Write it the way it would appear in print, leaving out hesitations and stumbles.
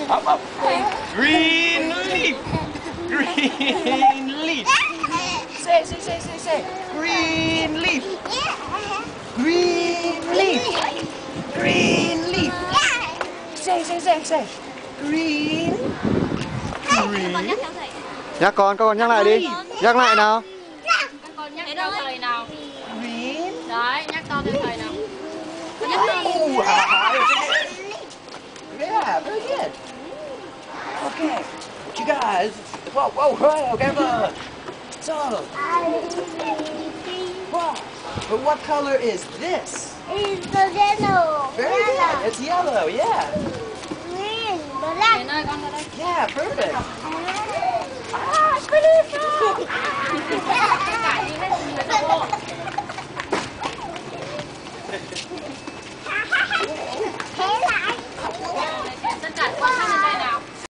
Up, up. Green leaf. Green leaf. Say. Green leaf. Green leaf. Green leaf. Say. Green. Green. Nhắc con, các con nhắc lại đi. Nhắc lại nào. Con nhắc theo thầy nào. Green. Đấy, nhắc to theo thầy nào. Ooh, yeah, very good. Okay, you guys. Whoa, careful. So, wow. But what color is this? It's yellow. Very good. It's yellow, yeah. Green, black. Đến ơi, con ra đây. Yeah, perfect. Ah, pretty. Cả đi hết, người ta vô.